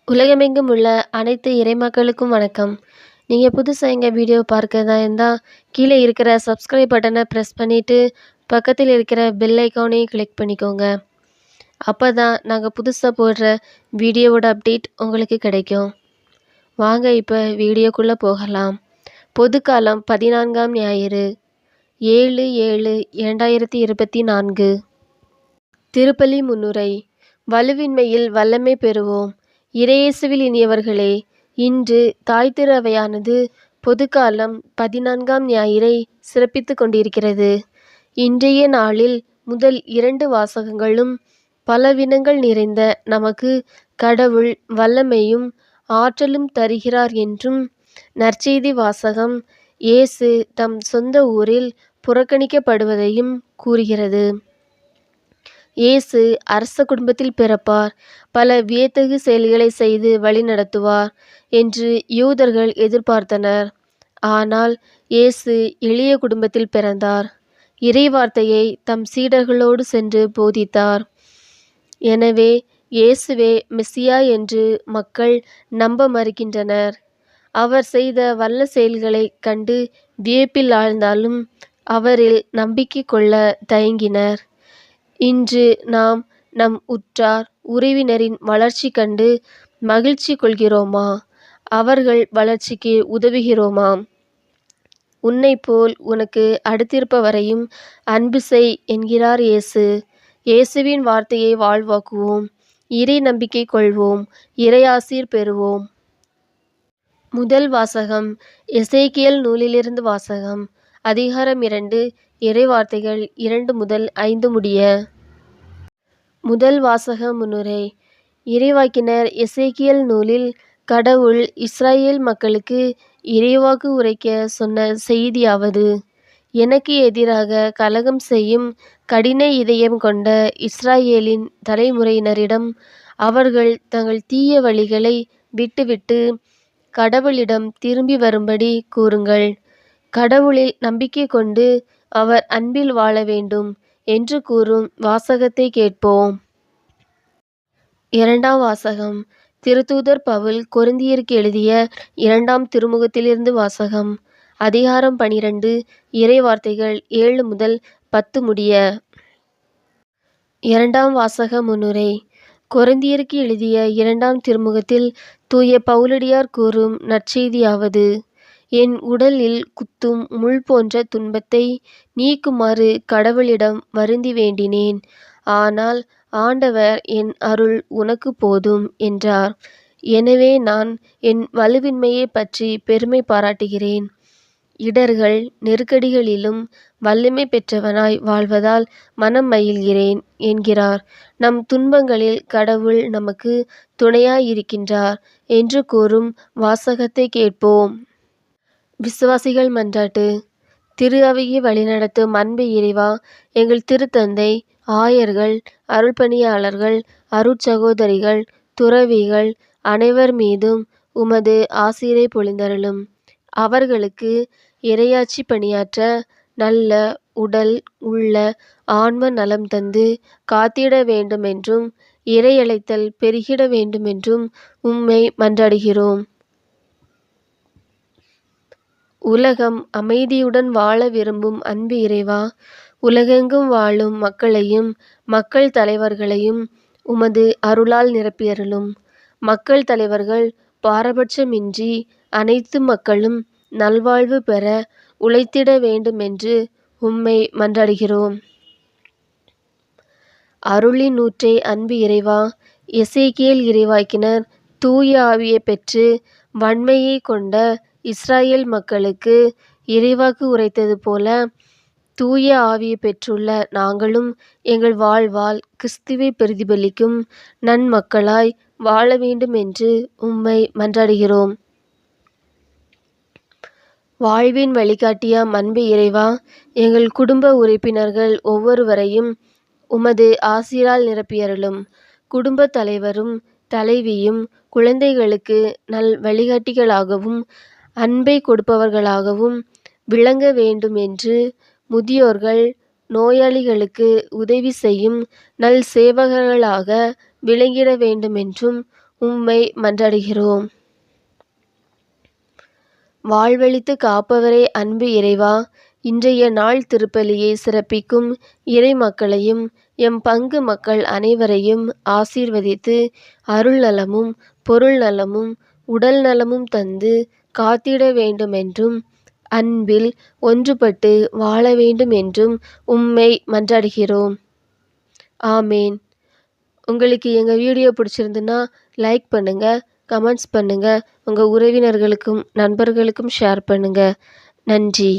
உலகமெங்கும் உள்ள அனைத்து இறைமக்களுக்கும் வணக்கம். நீங்கள் புதுசாக எங்கள் வீடியோ பார்க்கறதா இருந்தால் கீழே இருக்கிற சப்ஸ்கிரைப் பட்டனை ப்ரெஸ் பண்ணிவிட்டு பக்கத்தில் இருக்கிற பெல் ஐக்கானையும் கிளிக் பண்ணிக்கோங்க. அப்போ தான் நாங்கள் புதுசாக போடுற வீடியோவோட அப்டேட் உங்களுக்கு கிடைக்கும். வாங்க இப்போ வீடியோக்குள்ளே போகலாம். பொதுக்காலம் 14ஆம் ஞாயிறு 7/7/2024. திருப்பலி முன்னுரை. வலுவின்மையில் வல்லமை பெறுவோம். இறையேசுவில் இனியவர்களே, இன்று தாய் திரு அவையானது பொதுக்காலம் 14ஆம் ஞாயிறை சிறப்பித்து கொண்டிருக்கிறது. இன்றைய நாளில் முதல் 2 வாசகங்களும் பலவினங்கள் நிறைந்த நமக்கு கடவுள் வல்லமையும் ஆற்றலும் தருகிறார் என்றும், நற்செய்தி வாசகம் இயேசு தம் சொந்த ஊரில் புறக்கணிக்கப்படுவதையும் கூறுகிறது. இயேசு அரச குடும்பத்தில் பிறப்பார், பல வியத்தகு செயல்களை செய்து வழிநடத்துவார் என்று யூதர்கள் எதிர்பார்த்தனர். ஆனால் இயேசு எளிய குடும்பத்தில் பிறந்தார். இறைவார்த்தையை தம் சீடர்களோடு சென்று போதித்தார். எனவே இயேசுவே மெசியா என்று மக்கள் நம்ப மறுக்கின்றனர். அவர் செய்த வல்ல செயல்களைக் கண்டு வியப்பில் ஆழ்ந்தாலும் அவரில் நம்பிக்கை கொள்ள தயங்கினர். இன்று நாம் நம் உற்றார் உறவினரின் வளர்ச்சி கண்டு மகிழ்ச்சி கொள்கிறோமா? அவர்கள் வளர்ச்சிக்கு உதவுகிறோமா? உன்னைப் போல் உனக்கு அடுத்திருப்பவரையும் அன்பு செய் என்கிறார் இயேசு. இயேசுவின் வார்த்தையை வாழ்வாக்குவோம். இறை நம்பிக்கை கொள்வோம். இறையாசீர் பெறுவோம். முதல் வாசகம் எசேக்கியேல் நூலிலிருந்து வாசகம். அதிகாரம் 2, இறைவார்த்தைகள் 2 முதல் 5 முடிய. முதல் வாசக முன்னுரை. இறைவாக்கினர் எசேக்கியேல் நூலில் கடவுள் இஸ்ராயேல் மக்களுக்கு இறைவாக்கு உரைக்க சொன்ன செய்தியாவது: எனக்கு எதிராக கலகம் செய்யும் கடின இதயம் கொண்ட இஸ்ராயேலின் தலைமுறையினரிடம் அவர்கள் தங்கள் தீய வழிகளை விட்டுவிட்டு கடவுளிடம் திரும்பி வரும்படி கூறுங்கள். கடவுளில் நம்பிக்கை கொண்டு அவர் அன்பில் வாழ வேண்டும் என்று கூறும் வாசகத்தை கேட்போம். இரண்டாம் வாசகம். திருத்தூதர் பவுல் கொரிந்தியருக்கு எழுதிய 2ஆம் திருமுகத்திலிருந்து வாசகம். அதிகாரம் 12, இறைவார்த்தைகள் 7 முதல் 10 முடிய. இரண்டாம் வாசக முன்னுரை. கொரிந்தியருக்கு எழுதிய 2ஆம் திருமுகத்தில் தூய பவுலடியார் கூறும் நற்செய்தியாவது: என் உடலில் குத்தும் முள் போன்ற துன்பத்தை நீக்குமாறு கடவுளிடம் வருந்தி வேண்டினேன். ஆனால் ஆண்டவர் என் அருள் உனக்கு போதும் என்றார். எனவே நான் என் வலுவின்மையைப் பற்றி பெருமை பாராட்டுகிறேன். இடர்கள் நெருக்கடிகளிலும் வல்லமை பெற்றவனாய் வாழ்வதால் மனம் மகிழ்கிறேன் என்கிறார். நம் துன்பங்களில் கடவுள் நமக்கு துணையாயிருக்கின்றார் என்று கூறும் வாசகத்தை கேட்போம். விசுவாசிகள் மன்றாட்டு. திரு அவையை வழிநடத்தும் அன்பு இறைவா, எங்கள் திருத்தந்தை, ஆயர்கள், அருள்பணியாளர்கள், அருட்சகோதரிகள், துறவிகள் அனைவர் மீதும் உமது ஆசீரை பொழிந்தருளும். அவர்களுக்கு இறையாட்சி பணியாற்ற நல்ல உடல் உள்ள ஆன்ம நலம் தந்து காத்திட வேண்டுமென்றும் இறையழைத்தல் பெருகிட வேண்டுமென்றும் உம்மை மன்றாடுகிறோம். உலகம் அமைதியுடன் வாழ விரும்பும் அன்பு இறைவா, உலகெங்கும் வாழும் மக்களையும் மக்கள் தலைவர்களையும் உமது அருளால் நிரப்பியருளும். மக்கள் தலைவர்கள் பாரபட்சமின்றி அனைத்து மக்களும் நல்வாழ்வு பெற உழைத்திட வேண்டுமென்று உம்மை மன்றாடுகிறோம். அருளின் ஊற்றே அன்பு இறைவா, எசேக்கியேல் இறைவாக்கினர் தூய ஆவியை பெற்று வன்மையை கொண்ட இஸ்ராயேல் மக்களுக்கு இறைவாக்கு உரைத்தது போல தூய ஆவியை பெற்றுள்ள நாங்களும் எங்கள் வாழ்வால் கிறிஸ்துவை பிரதிபலிக்கும் நன்மக்களாய் வாழ வேண்டும் என்று உம்மை மன்றாடுகிறோம். வாழ்வின் வழிகாட்டியாம் அன்பு இறைவா, எங்கள் குடும்ப உறுப்பினர்கள் ஒவ்வொருவரையும் உமது ஆசீரால் நிரப்பியருளும். குடும்ப தலைவரும் தலைவியும் குழந்தைகளுக்கு நல் வழிகாட்டிகளாகவும் அன்பை கொடுப்பவர்களாகவும் விளங்க வேண்டும் என்று முதியோர்கள் நோயாளிகளுக்கு உதவி செய்யும் நல் சேவகர்களாக விளங்கிட வேண்டுமென்றும் உம்மை மன்றாடுகிறோம். வாழ்வளித்து காப்பவரே அன்பு இறைவா, இன்றைய நாள் திருப்பலியை சிறப்பிக்கும் இறை மக்களையும் எம் பங்கு மக்கள் அனைவரையும் ஆசீர்வதித்து அருள் நலமும் பொருள் நலமும் உடல் நலமும் தந்து காத்திட வேண்டுமென்றும் அன்பில் ஒன்றுபட்டு வாழ வேண்டும் என்றும் உம்மை மன்றாடுகிறோம். ஆமேன். உங்களுக்கு எங்கள் வீடியோ பிடிச்சிருந்துன்னா லைக் பண்ணுங்கள், கமெண்ட்ஸ் பண்ணுங்கள், உங்கள் உறவினர்களுக்கும் நண்பர்களுக்கும் ஷேர் பண்ணுங்கள். நன்றி.